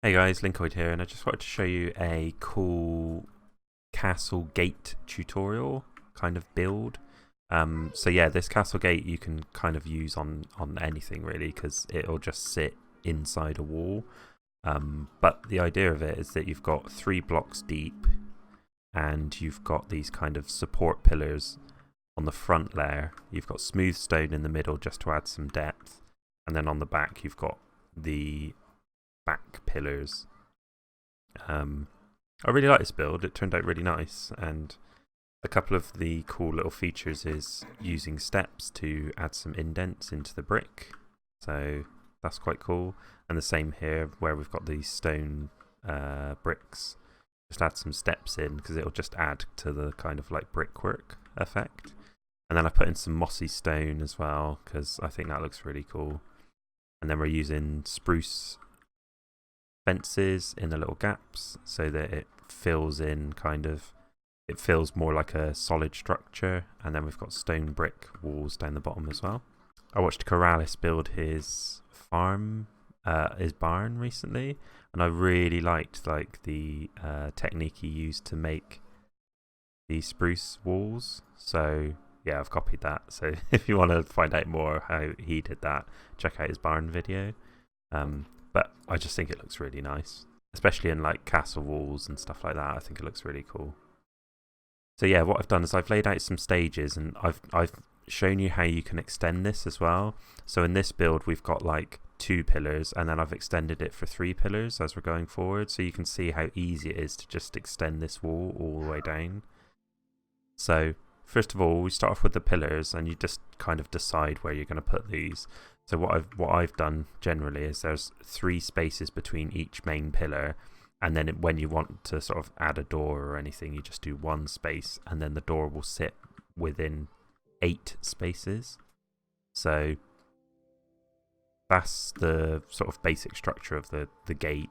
Hey guys, lynqoid here, and I just wanted to show you a cool castle gate tutorial kind of build. So yeah, this castle gate you can kind of use on anything really, because it'll just sit inside a wall. But the idea of it is that you've got 3 blocks deep, and you've got these kind of support pillars on the front layer. You've got smooth stone in the middle just to add some depth, and then on the back you've got the back pillars. I really like this build. It turned out really nice, and a couple of the cool little features is using steps to add some indents into the brick, so that's quite cool. And the same here where we've got these stone bricks, just add some steps in because it'll just add to the kind of like brickwork effect. And then I put in some mossy stone as well because I think that looks really cool. And then we're using spruce fences in the little gaps so that it fills in it feels more like a solid structure. And then we've got stone brick walls down the bottom as well. I watched Corrales build his barn recently, and I really liked the technique he used to make these spruce walls. So yeah, I've copied that. So if you want to find out more how he did that, check out his barn video. But I just think it looks really nice, especially in like castle walls and stuff like that. I think it looks really cool. So yeah, what I've done is I've laid out some stages, and I've shown you how you can extend this as well. So in this build we've got like 2 pillars, and then I've extended it for 3 pillars as we're going forward, so you can see how easy it is to just extend this wall all the way down. So first of all, we start off with the pillars, and you just kind of decide where you're going to put these. So what I've done generally is there's 3 spaces between each main pillar, and then when you want to sort of add a door or anything, you just do 1 space, and then the door will sit within 8 spaces. So that's the sort of basic structure of the gate.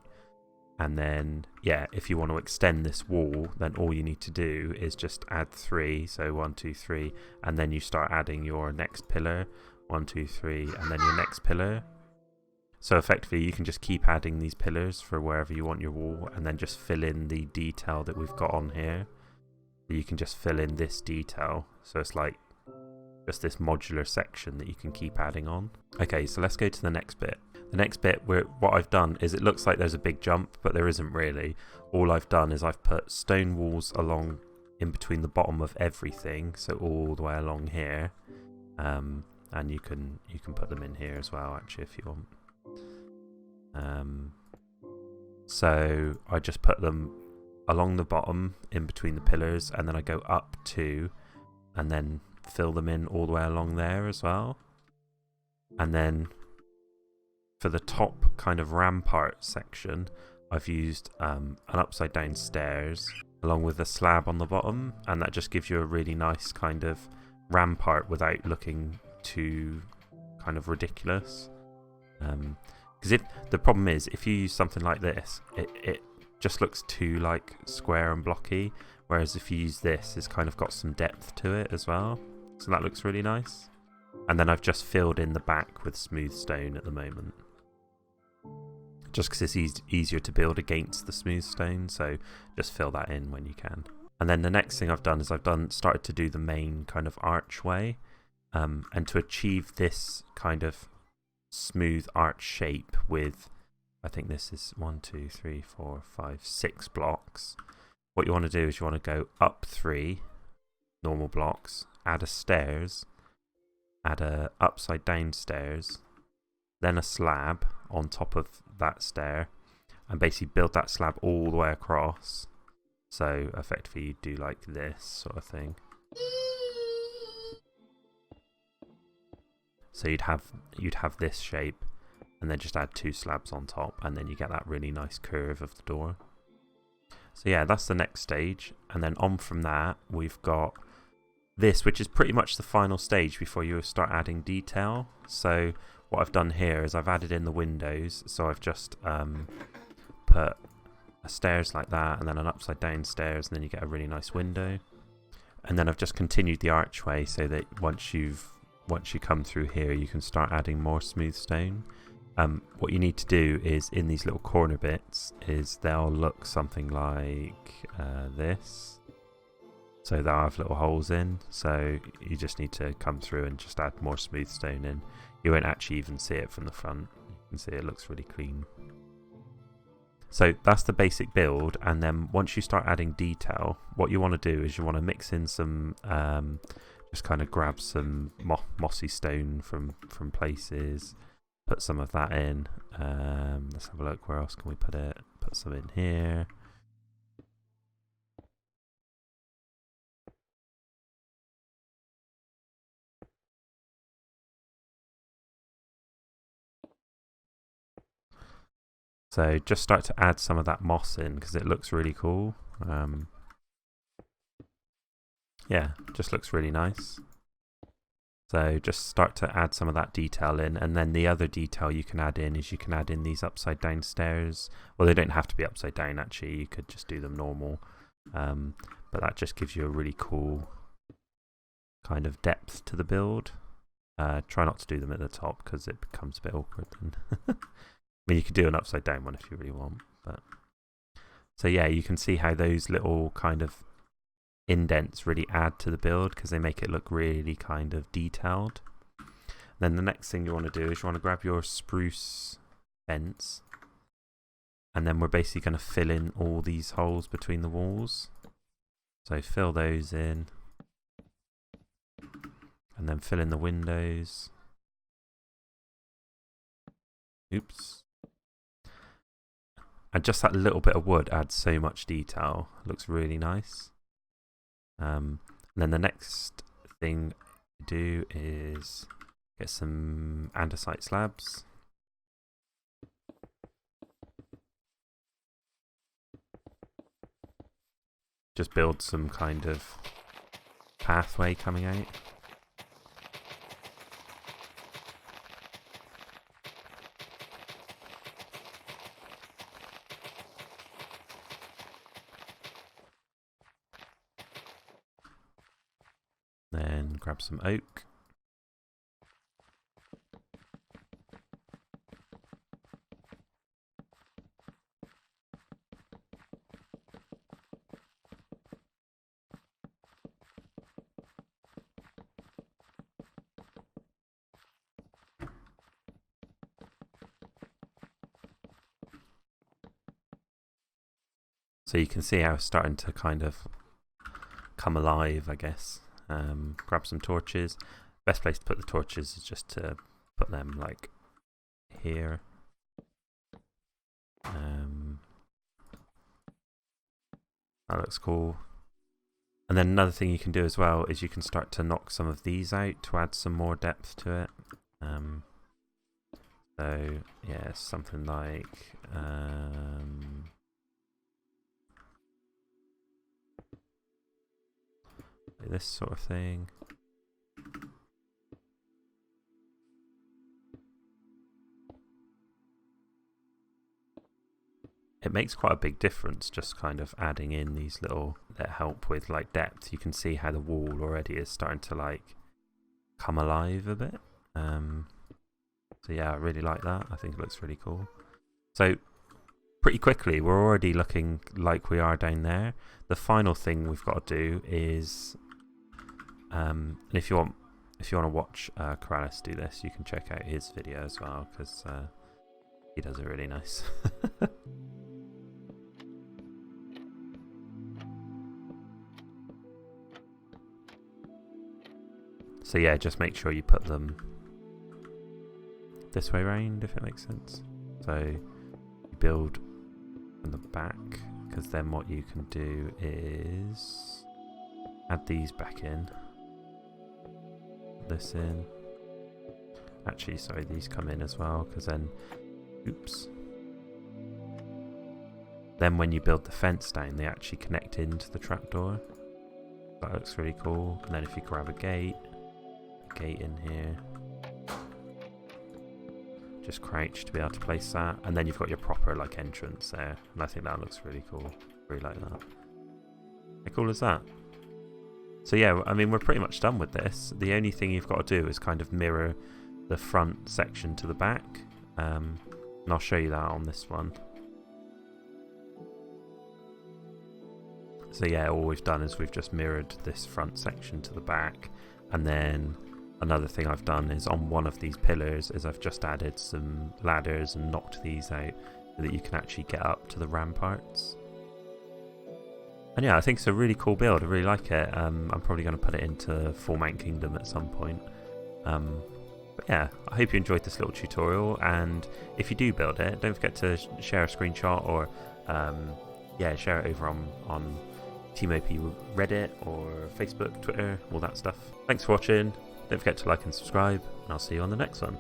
And then yeah, if you want to extend this wall, then all you need to do is just add 3. So 1, 2, 3, and then you start adding your next pillar. 1, 2, 3, and then your next pillar. So effectively you can just keep adding these pillars for wherever you want your wall, and then just fill in the detail that we've got on here. You can just fill in this detail, so it's like just this modular section that you can keep adding on. Okay, so let's go to the next bit. The next bit, what I've done is, it looks like there's a big jump, but there isn't really. All I've done is I've put stone walls along in between the bottom of everything, so all the way along here. And you can put them in here as well, actually, if you want. So I just put them along the bottom in between the pillars, and then I go up 2 and then fill them in all the way along there as well. And then for the top kind of rampart section, I've used an upside down stairs along with a slab on the bottom, and that just gives you a really nice kind of rampart without looking too kind of ridiculous. Because the problem is, if you use something like this, it just looks too like square and blocky, whereas if you use this, it's kind of got some depth to it as well, so that looks really nice. And then I've just filled in the back with smooth stone at the moment, just because it's easier to build against the smooth stone, so just fill that in when you can. And then the next thing I've done is started to do the main kind of archway. And to achieve this kind of smooth arch shape with, I think this is 1, 2, 3, 4, 5, 6 blocks. What you want to do is you want to go up 3 normal blocks, add a stairs, add a upside down stairs, then a slab on top of that stair, and basically build that slab all the way across. So effectively you do like this sort of thing. So you'd have this shape, and then just add 2 slabs on top, and then you get that really nice curve of the door. So yeah, that's the next stage. And then on from that, we've got this, which is pretty much the final stage before you start adding detail. So what I've done here is I've added in the windows. So I've just put a stairs like that, and then an upside down stairs, and then you get a really nice window. And then I've just continued the archway so that once you come through here, you can start adding more smooth stone. What you need to do is in these little corner bits is they'll look something like this. So they'll have little holes in, so you just need to come through and just add more smooth stone in. You won't actually even see it from the front. You can see it looks really clean. So that's the basic build, and then once you start adding detail, what you want to do is you want to mix in some, just kind of grab some mossy stone from places, put some of that in. Let's have a look, where else can we put it? Put some in here. So just start to add some of that moss in because it looks really cool. Yeah, just looks really nice. So just start to add some of that detail in, and then the other detail you can add in is you can add in these upside down stairs. Well, they don't have to be upside down actually, you could just do them normal. But that just gives you a really cool kind of depth to the build. Try not to do them at the top because it becomes a bit awkward then. I mean, you could do an upside down one if you really want, but so yeah, you can see how those little kind of indents really add to the build because they make it look really kind of detailed. Then the next thing you want to do is you want to grab your spruce fence, and then we're basically going to fill in all these holes between the walls. So fill those in, and then fill in the windows. Oops. And just that little bit of wood adds so much detail. It looks really nice. And then the next thing to do is get some andesite slabs. Just build some kind of pathway coming out. Then grab some oak. So you can see how it's starting to kind of come alive, I guess. Grab some torches. Best place to put the torches is just to put them like here. That looks cool. And then another thing you can do as well is you can start to knock some of these out to add some more depth to it. So yeah, something like this sort of thing. It makes quite a big difference just kind of adding in these little that help with like depth. You can see how the wall already is starting to like come alive a bit. So yeah, I really like that. I think it looks really cool. So pretty quickly we're already looking like we are down there. The final thing we've got to do is and if you want to watch Corrales do this, you can check out his video as well because he does it really nice. So yeah, just make sure you put them this way round if it makes sense. So you build from the back, because then what you can do is add these back in. This in. Actually, sorry, these come in as well, because then, oops. Then when you build the fence down, they actually connect into the trapdoor. That looks really cool. And then if you grab a gate in here, just crouch to be able to place that, and then you've got your proper like entrance there, and I think that looks really cool. Really like that. How cool is that? So yeah, I mean, we're pretty much done with this. The only thing you've got to do is kind of mirror the front section to the back, and I'll show you that on this one. So yeah, all we've done is we've just mirrored this front section to the back, and then another thing I've done is on one of these pillars is I've just added some ladders and knocked these out so that you can actually get up to the ramparts. And yeah, I think it's a really cool build. I really like it. I'm probably going to put it into Full Mount Kingdom at some point. But yeah, I hope you enjoyed this little tutorial, and if you do build it, don't forget to share a screenshot or yeah, share it over on Team OP Reddit or Facebook, Twitter, all that stuff. Thanks for watching. Don't forget to like and subscribe, and I'll see you on the next one.